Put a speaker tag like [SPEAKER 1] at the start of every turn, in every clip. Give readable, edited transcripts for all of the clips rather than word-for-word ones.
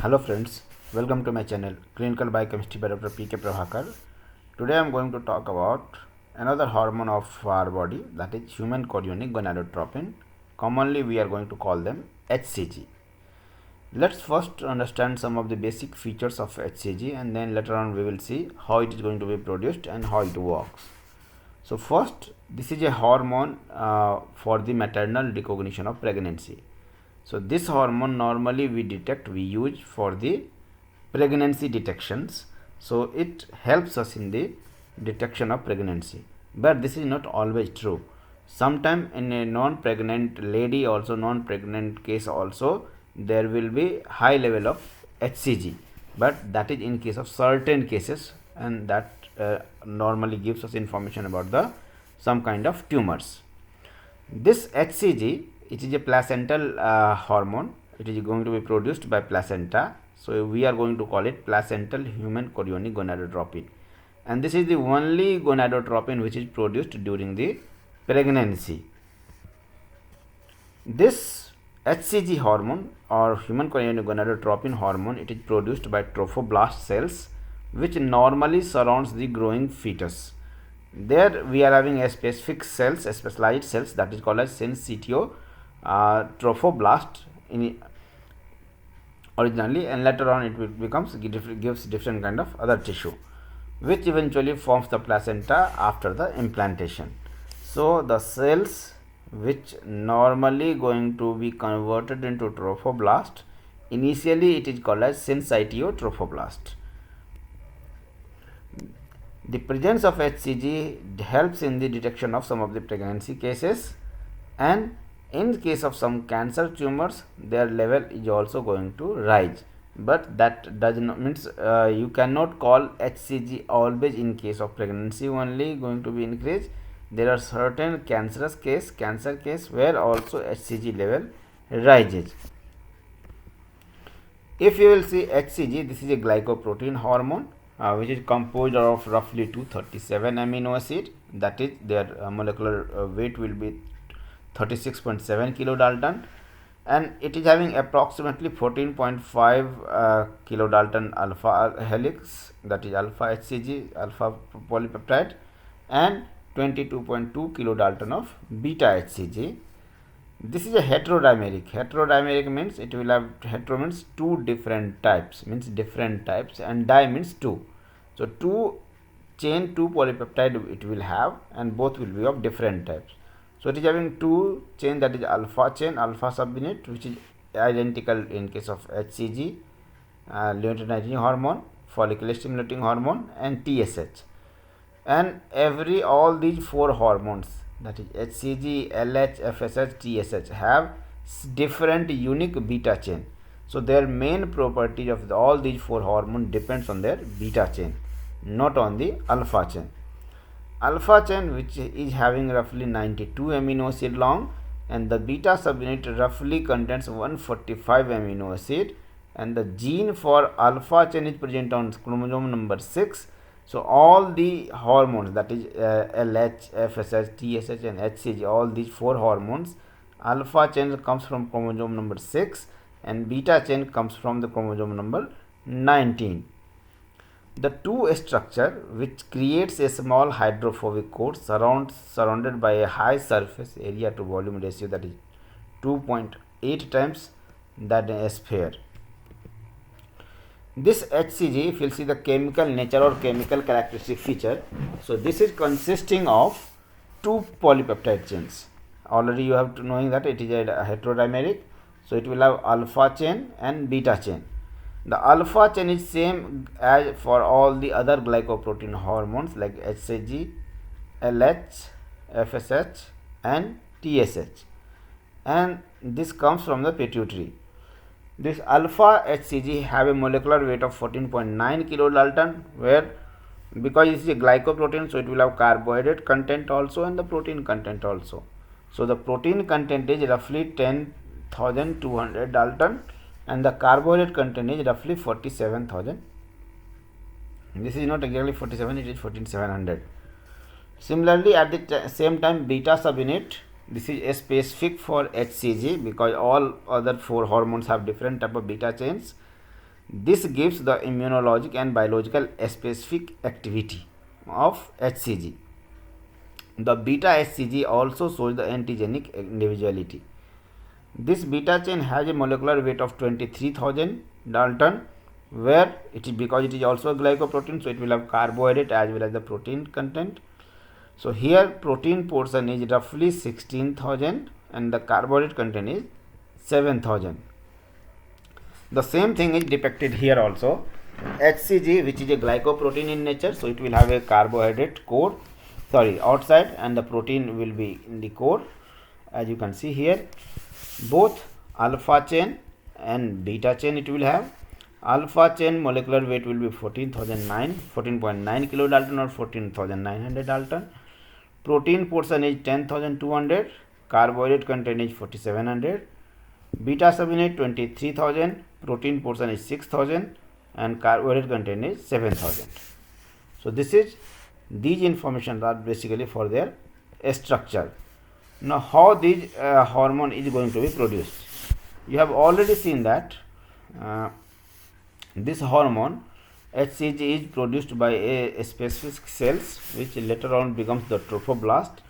[SPEAKER 1] Hello friends, welcome to my channel Clinical Biochemistry by Dr. P.K. Prabhakar. Today I am going to talk about another hormone of our body, that is human chorionic gonadotropin. Commonly we are going to call them HCG. Let's first understand some of the basic features of HCG and then later on we will see how it is going to be produced and how it works. So first, this is a hormone for the maternal recognition of pregnancy. So this hormone normally we use for the pregnancy detections. So it helps us in the detection of pregnancy. But this is not always true. Sometimes in a non-pregnant lady also, non-pregnant case also, there will be high level of HCG. But that is in case of certain cases, and that normally gives us information about the some kind of tumors. This HCG, it is a placental hormone. It is going to be produced by placenta. So we are going to call it placental human chorionic gonadotropin. And this is the only gonadotropin which is produced during the pregnancy. This HCG hormone or human chorionic gonadotropin hormone, it is produced by trophoblast cells which normally surrounds the growing fetus. There we are having a specific cells, a specialized cells, that is called as syncytio trophoblast originally, and later on it gives different kind of other tissue which eventually forms the placenta after the implantation. So the cells which normally going to be converted into trophoblast, initially it is called as syncytio trophoblast. The presence of HCG helps in the detection of some of the pregnancy cases, and in case of some cancer tumors their level is also going to rise. But that does not means you cannot call HCG always in case of pregnancy only going to be increased. There are certain cancer case where also HCG level rises. If you will see HCG, this is a glycoprotein hormone which is composed of roughly 237 amino acid, that is their molecular weight will be 36.7 kilodalton, and it is having approximately 14.5 kilodalton alpha helix, that is alpha HCG, alpha polypeptide, and 22.2 kilodalton of beta HCG. This is a heterodimeric. Heterodimeric means it will have, hetero means two different types, and di means two. So two polypeptide it will have, and both will be of different types. So it is having two chain, that is alpha chain, alpha subunit, which is identical in case of HCG, luteinizing hormone, follicular stimulating hormone, and TSH. And all these four hormones, that is HCG, LH, FSH, TSH, have different unique beta chain. So their main property of all these four hormones depends on their beta chain, not on the alpha chain. Alpha chain, which is having roughly 92 amino acid long, and the beta subunit roughly contains 145 amino acid, and the gene for alpha chain is present on chromosome number 6. So all the hormones, that is LH, FSH, TSH, and HCG, all these four hormones, alpha chain comes from chromosome number 6 and beta chain comes from the chromosome number 19. The two structure which creates a small hydrophobic core surrounded by a high surface area to volume ratio, that is 2.8 times that a sphere. This HCG, if you will see the chemical nature or chemical characteristic feature, so this is consisting of two polypeptide chains. Already you have to knowing that it is a heterodimeric, so it will have alpha chain and beta chain. The alpha chain is same as for all the other glycoprotein hormones like HCG, LH, FSH, and TSH, and this comes from the pituitary. This alpha HCG have a molecular weight of 14.9 kilodalton, where because it is a glycoprotein, so it will have carbohydrate content also and the protein content also. So the protein content is roughly 10,200 dalton and the carbohydrate content is roughly 47,000. This is not exactly 47, it is 14,700. Similarly, at the same time, beta subunit, this is a specific for HCG because all other four hormones have different type of beta chains. This gives the immunologic and biological specific activity of HCG. The beta HCG also shows the antigenic individuality. This beta chain has a molecular weight of 23,000 Dalton, where it is, because it is also a glycoprotein, so it will have carbohydrate as well as the protein content. So here protein portion is roughly 16,000 and the carbohydrate content is 7,000. The same thing is depicted here also. HCG, which is a glycoprotein in nature, so it will have a carbohydrate core, outside, and the protein will be in the core. As you can see here, both alpha chain and beta chain it will have. Alpha chain molecular weight will be 14.9 kilodalton or 14,900 Dalton. Protein portion is 10,200. Carbohydrate content is 4,700. Beta subunit 23,000. Protein portion is 6,000 and carbohydrate content is 7,000. So these information are basically for their structure. Now how these hormone is going to be produced? You have already seen that this hormone HCG is produced by a specific cells which later on becomes the trophoblast,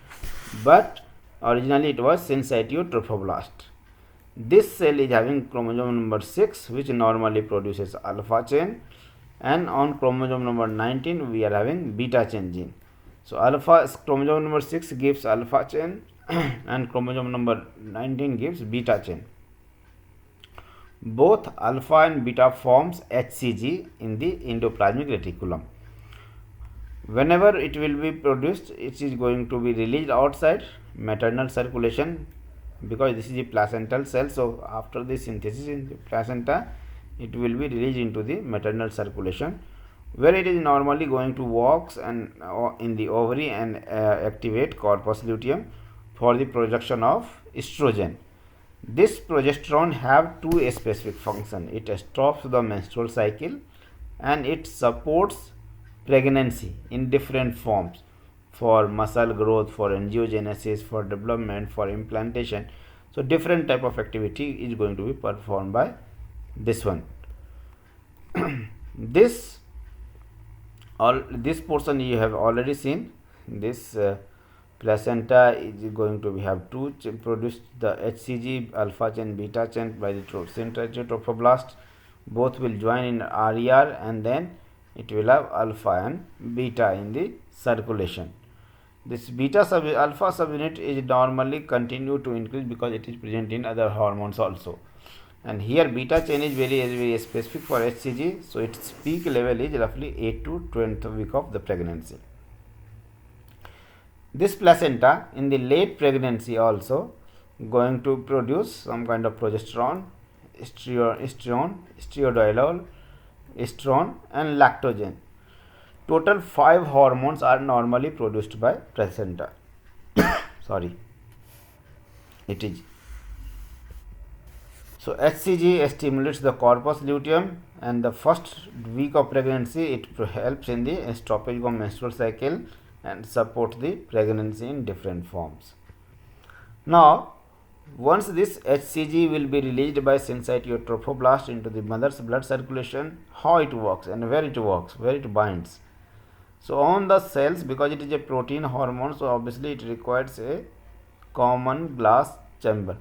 [SPEAKER 1] but originally it was syncytial trophoblast. This cell is having chromosome number 6, which normally produces alpha chain, and on chromosome number 19 we are having beta chain gene. So chromosome number 6 gives alpha chain and chromosome number 19 gives beta chain. Both alpha and beta forms HCG in the endoplasmic reticulum. Whenever it will be produced, it is going to be released outside maternal circulation, because this is a placental cell. So after the synthesis in the placenta, it will be released into the maternal circulation, where it is normally going to walk and in the ovary and activate corpus luteum for the production of estrogen. This progesterone have two specific functions. It stops the menstrual cycle and it supports pregnancy in different forms, for muscle growth, for angiogenesis, for development, for implantation. So different type of activity is going to be performed by this one. This portion you have already seen. This placenta is going to have produce the HCG, alpha chain, beta chain by the syncytial trophoblast. Both will join in RER and then it will have alpha and beta in the circulation. This alpha subunit is normally continue to increase because it is present in other hormones also. And here beta chain is very specific for HCG, so its peak level is roughly 8 to 20th week of the pregnancy. This placenta in the late pregnancy also going to produce some kind of progesterone, estrione, estradiol, estrone and lactogen. Total 5 hormones are normally produced by placenta. It is. So HCG stimulates the corpus luteum, and the first week of pregnancy it helps in the stoppage of menstrual cycle and support the pregnancy in different forms. Now, once this HCG will be released by syncytial trophoblast into the mother's blood circulation, how it works and where it binds. So on the cells, because it is a protein hormone, so obviously it requires a common glass chamber.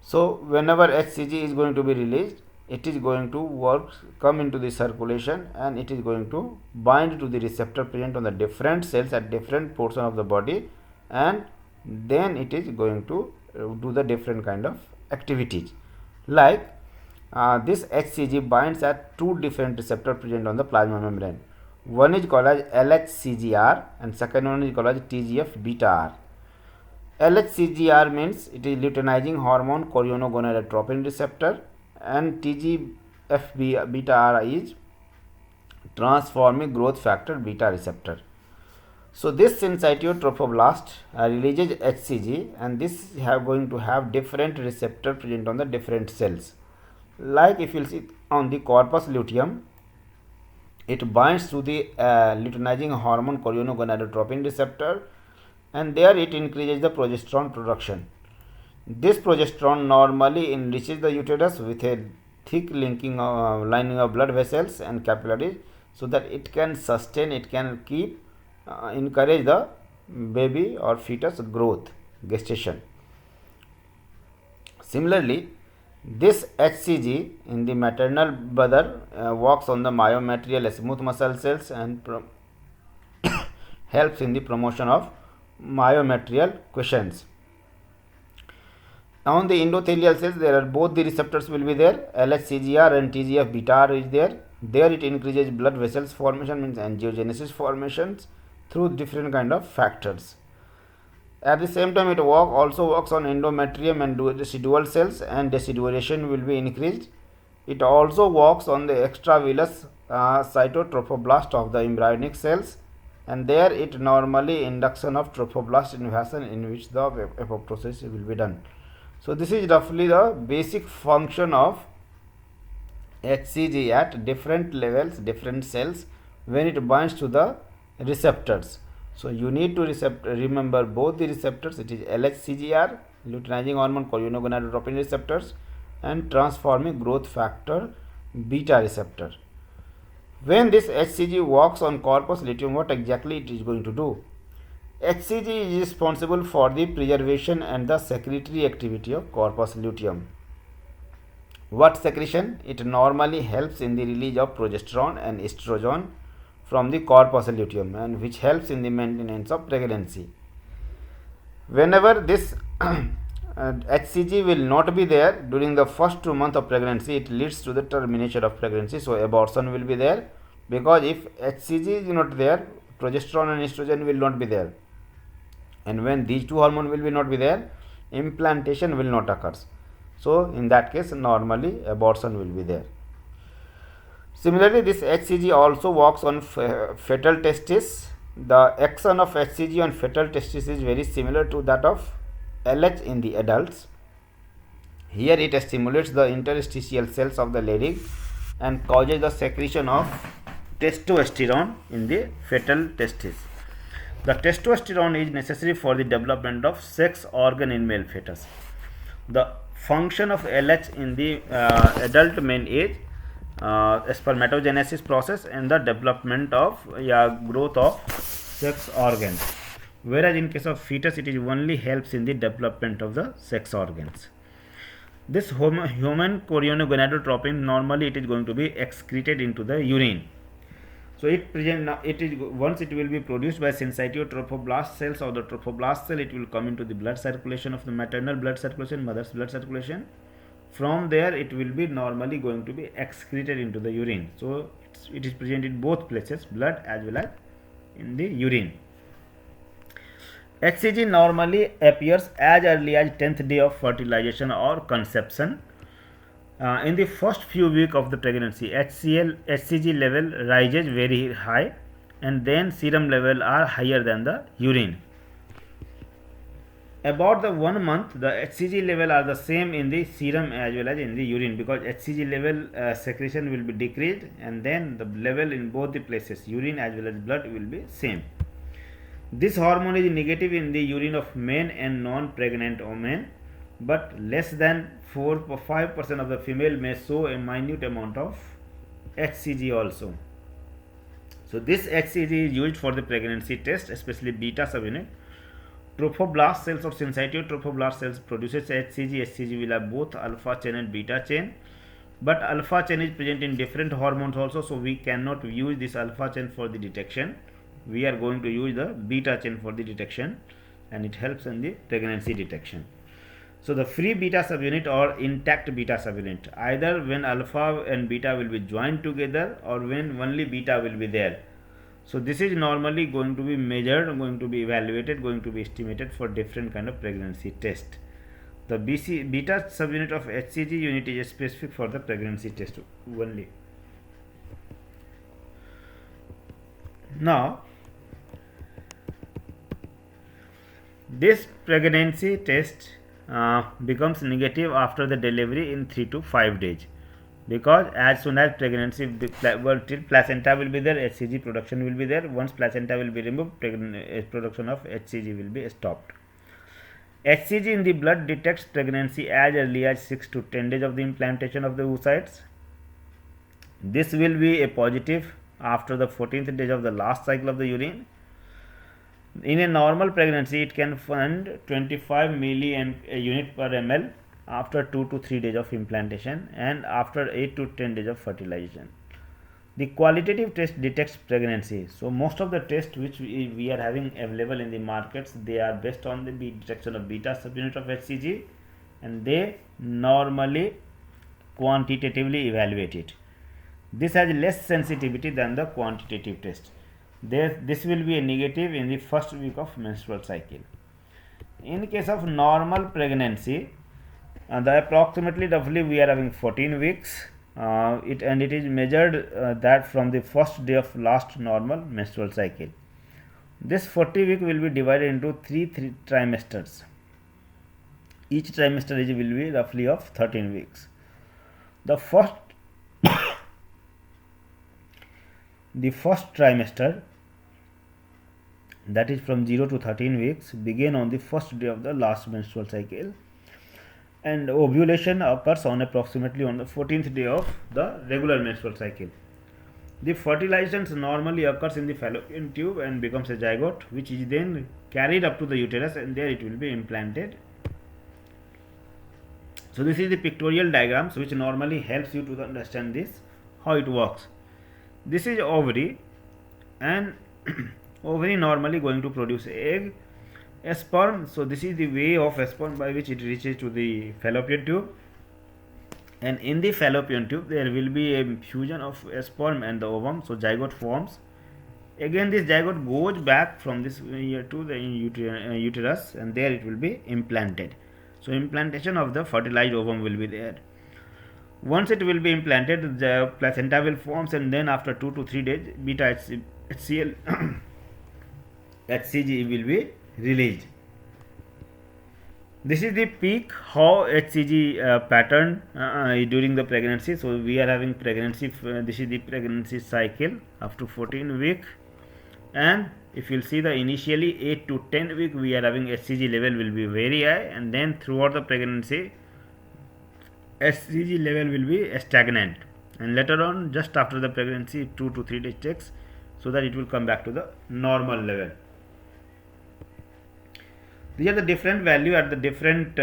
[SPEAKER 1] So whenever HCG is going to be released, it is going to come into the circulation, and it is going to bind to the receptor present on the different cells at different portion of the body, and then it is going to do the different kind of activities. Like this HCG binds at two different receptors present on the plasma membrane. One is called as LHCGR and second one is called as TGF beta R. LHCGR means it is luteinizing hormone choriogonadotropin receptor, and TGF beta R is transforming growth factor beta receptor. So this syncytial trophoblast releases HCG, and this going to have different receptor present on the different cells. Like if you see on the corpus luteum, it binds to the luteinizing hormone choriogonadotropin receptor, and there it increases the progesterone production. This progesterone normally enriches the uterus with a thick lining of blood vessels and capillaries, so that it can sustain, it can keep, encourage the baby or fetus growth, gestation. Similarly, this HCG in the maternal brother works on the myometrial smooth muscle cells and helps in the promotion of myometrial quiescence. Now in the endothelial cells, there are both the receptors will be there. LHCGR and TGF beta is there. There it increases blood vessels formation, means angiogenesis formations through different kind of factors. At the same time, it also works on endometrium and decidual cells, and deciduation will be increased. It also works on the extravillous cytotrophoblast of the embryonic cells, and there it normally induction of trophoblast invasion, in which the apoptosis will be done. So this is roughly the basic function of HCG at different levels, different cells, when it binds to the receptors. So you need to remember both the receptors. It is LHCGR, luteinizing hormone choriogonadotropin receptors, and transforming growth factor beta receptor. When this HCG works on corpus luteum, what exactly it is going to do? HCG is responsible for the preservation and the secretory activity of corpus luteum. What secretion? It normally helps in the release of progesterone and estrogen from the corpus luteum, and which helps in the maintenance of pregnancy. Whenever this HCG will not be there during the first 2 months of pregnancy, it leads to the termination of pregnancy. So abortion will be there, because if HCG is not there, progesterone and estrogen will not be there, and when these two hormones will be not be there, implantation will not occur. So in that case, normally abortion will be there. Similarly, this HCG also works on fetal testis. The action of HCG on fetal testis is very similar to that of LH in the adults. Here it stimulates the interstitial cells of the larynx and causes the secretion of testosterone in the fetal testis. The testosterone is necessary for the development of sex organ in male fetus. The function of LH in the adult man is spermatogenesis process and the development of growth of sex organs, whereas in case of fetus it is only helps in the development of the sex organs. This human choriogonadotropin, normally it is going to be excreted into the urine. So once it will be produced by syncytiotrophoblast cells or the trophoblast cell, it will come into the blood circulation of the maternal blood circulation, mother's blood circulation. From there it will be normally going to be excreted into the urine. So it is present in both places, blood as well as in the urine. HCG normally appears as early as 10th day of fertilization or conception. In the first few weeks of the pregnancy, HCG level rises very high, and then serum level are higher than the urine. About the 1 month, the HCG level are the same in the serum as well as in the urine, because HCG level secretion will be decreased, and then the level in both the places, urine as well as blood, will be same. This hormone is negative in the urine of men and non-pregnant women, but less than 4 or 5% of the female may show a minute amount of HCG also. So this HCG is used for the pregnancy test, especially beta subunit. Trophoblast cells or syncytiotrophoblast cells produces HCG. HCG will have both alpha chain and beta chain, but alpha chain is present in different hormones also, so we cannot use this alpha chain for the detection. We are going to use the beta chain for the detection, and it helps in the pregnancy detection. So the free beta subunit or intact beta subunit, either when alpha and beta will be joined together or when only beta will be there. So this is normally going to be measured, going to be evaluated, going to be estimated for different kind of pregnancy test. The beta subunit of HCG unit is specific for the pregnancy test only. Now this pregnancy test becomes negative after the delivery in 3 to 5 days, because as soon as pregnancy till placenta will be there, HCG production will be there. Once placenta will be removed, production of HCG will be stopped. HCG in the blood detects pregnancy as early as 6 to 10 days of the implantation of the oocytes. This will be a positive after the 14th day of the last cycle of the urine. In a normal pregnancy, it can find 25 milli-unit per ml after 2 to 3 days of implantation and after 8 to 10 days of fertilization. The qualitative test detects pregnancy. So most of the tests which we are having available in the markets, they are based on the detection of beta subunit of HCG, and they normally quantitatively evaluate it. This has less sensitivity than the quantitative test. This will be a negative in the first week of menstrual cycle. In case of normal pregnancy, the approximately roughly we are having 14 weeks. It is measured that from the first day of last normal menstrual cycle. This 40 week will be divided into three trimesters. Each trimester will be roughly of 13 weeks. The first trimester, that is from 0 to 13 weeks, begin on the first day of the last menstrual cycle, and ovulation occurs on approximately on the 14th day of the regular menstrual cycle. The fertilization normally occurs in the fallopian tube and becomes a zygote, which is then carried up to the uterus, and there it will be implanted. So this is the pictorial diagrams which normally helps you to understand this, how it works. This is ovary, and ovary normally going to produce egg, a sperm. So this is the way of a sperm by which it reaches to the fallopian tube, and in the fallopian tube there will be a fusion of a sperm and the ovum, so zygote forms. Again this zygote goes back from this here to the uterus, and there it will be implanted. So implantation of the fertilized ovum will be there. Once it will be implanted, the placenta will form, and then after 2 to 3 days beta HCl HCG will be released. This is the peak how HCG pattern during the pregnancy. So we are having pregnancy, this is the pregnancy cycle up to 14 week, and if you will see the initially 8 to 10 week we are having HCG level will be very high, and then throughout the pregnancy HCG level will be stagnant, and later on just after the pregnancy 2 to 3 days takes so that it will come back to the normal level. These are the different value at the different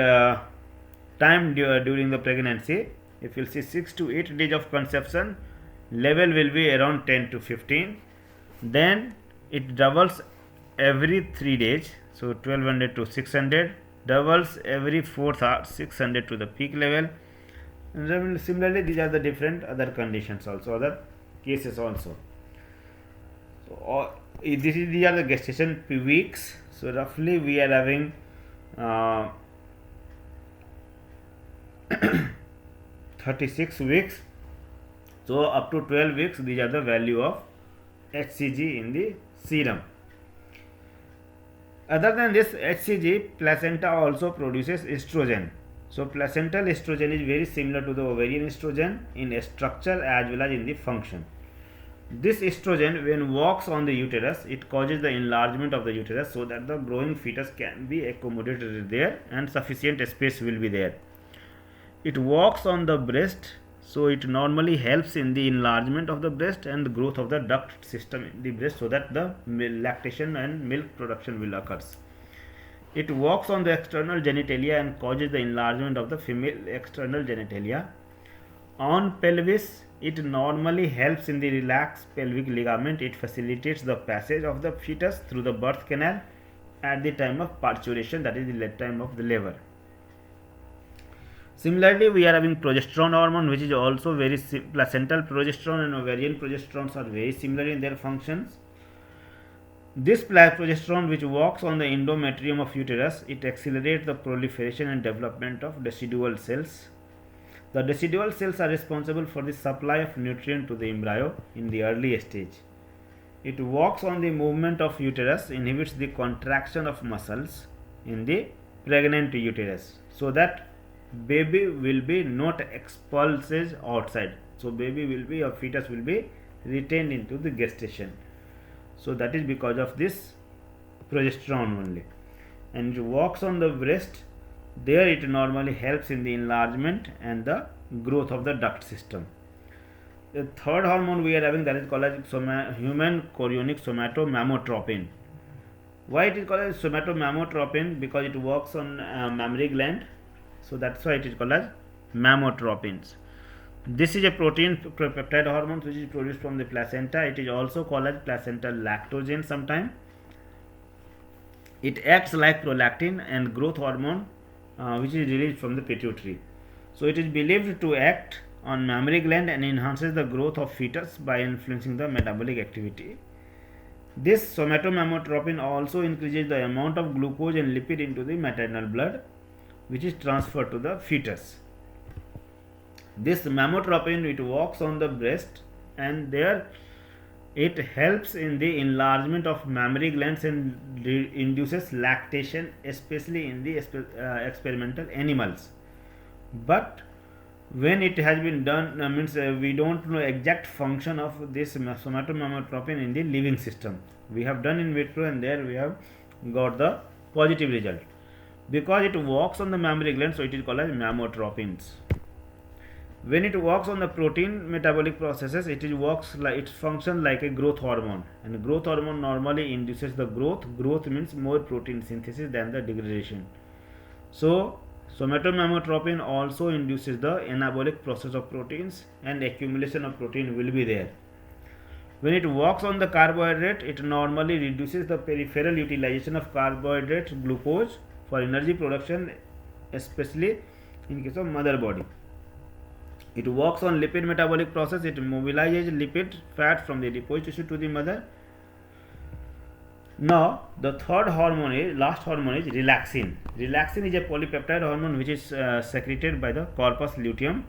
[SPEAKER 1] time during the pregnancy. If you see 6 to 8 days of conception, level will be around 10 to 15. Then it doubles every 3 days, so 1200 to 600, doubles every 4th hour, 600 to the peak level. And similarly, these are the different other conditions also, other cases also. So these are the gestation weeks. So roughly we are having 36 weeks. So up to 12 weeks, these are the value of HCG in the serum. Other than this HCG, placenta also produces estrogen. So placental estrogen is very similar to the ovarian estrogen in structure as well as in the function. This estrogen, when walks on the uterus, it causes the enlargement of the uterus so that the growing fetus can be accommodated there and sufficient space will be there. It walks on the breast, so it normally helps in the enlargement of the breast and the growth of the duct system in the breast so that the lactation and milk production will occur. It walks on the external genitalia and causes the enlargement of the female external genitalia. On pelvis, it normally helps in the relaxed pelvic ligament. It facilitates the passage of the fetus through the birth canal at the time of parturition, that is the time of the labor. Similarly, we are having progesterone hormone, which is also very placental progesterone and ovarian progesterones are very similar in their functions. This progesterone, which walks on the endometrium of uterus, it accelerates the proliferation and development of decidual cells. The decidual cells are responsible for the supply of nutrient to the embryo in the early stage. It walks on the movement of uterus, inhibits the contraction of muscles in the pregnant uterus so that baby will be not expulses outside. So baby will be, or fetus will be retained into the gestation. So that is because of this progesterone only. and it walks on the breast. There it normally helps in the enlargement and the growth of the duct system. The third hormone we are having, that is called as human chorionic somatomamotropin. Why it is called as somatomamotropin? Because it works on mammary gland, so that's why it is called as mammotropins. This is a protein peptide hormone which is produced from the placenta. It is also called as placental lactogen sometimes. It acts like prolactin and growth hormone which is released from the pituitary. So it is believed to act on mammary gland and enhances the growth of fetus by influencing the metabolic activity. This somatomamotropin also increases the amount of glucose and lipid into the maternal blood, which is transferred to the fetus. This mammotropin, it works on the breast, and there it helps in the enlargement of mammary glands and induces lactation, especially in the experimental animals. But when it has been done, we don't know exact function of this somatomamotropin in the living system. We have done in vitro, and there we have got the positive result. Because it works on the mammary gland, so it is called as mammotropins. When it works on the protein metabolic processes, it functions like a growth hormone, and growth hormone normally induces the growth. Growth means more protein synthesis than the degradation. So somatomamotropin also induces the anabolic process of proteins, and accumulation of protein will be there. When it works on the carbohydrate, it normally reduces the peripheral utilization of carbohydrate, glucose, for energy production, especially in case of mother body. It works on lipid metabolic process. It mobilizes lipid fat from the adipose tissue to the mother. Now, the third hormone, last hormone, is relaxin. Relaxin is a polypeptide hormone which is secreted by the corpus luteum.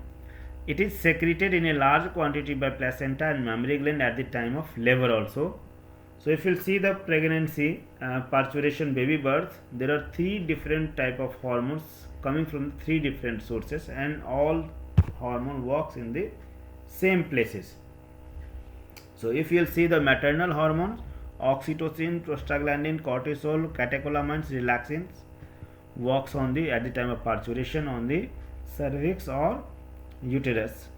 [SPEAKER 1] It is secreted in a large quantity by placenta and mammary gland at the time of labor also. So, if you see the pregnancy, parturition, baby birth, there are three different type of hormones coming from three different sources, and all hormone works in the same places. So, if you will see the maternal hormones, oxytocin, prostaglandin, cortisol, catecholamines, relaxins, works on the at the time of parturition on the cervix or uterus.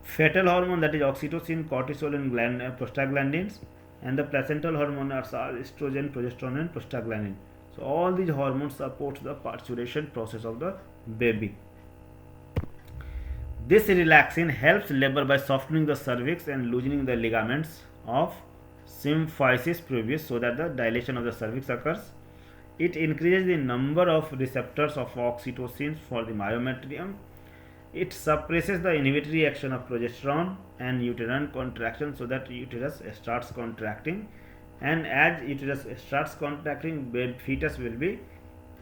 [SPEAKER 1] Fetal hormone, that is oxytocin, cortisol, and prostaglandins, and the placental hormones are estrogen, progesterone, and prostaglandin. So all these hormones support the parturition process of the baby. This relaxin helps labor by softening the cervix and loosening the ligaments of symphysis pubis, so that the dilation of the cervix occurs. It increases the number of receptors of oxytocin for the myometrium. It suppresses the inhibitory action of progesterone and uterine contraction, so that uterus starts contracting, and as uterus starts contracting, fetus will be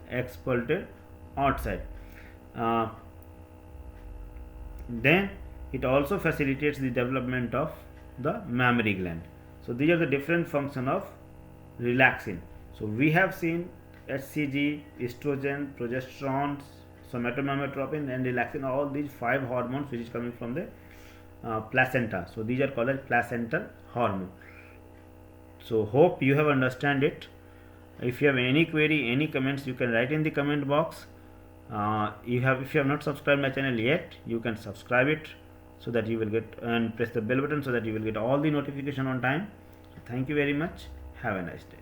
[SPEAKER 1] expelled outside. Then it also facilitates the development of the mammary gland. So these are the different function of relaxin. So we have seen HCG, estrogen, progesterone, somatomamotropin, and relaxin, all these five hormones which is coming from the placenta. So these are called as placental hormone. So hope you have understand it. If you have any query, any comments, you can write in the comment box. If you have not subscribed my channel yet, you can subscribe it, so that you will get, and press the bell button so that you will get all the notification on time. So thank you very much. Have a nice day.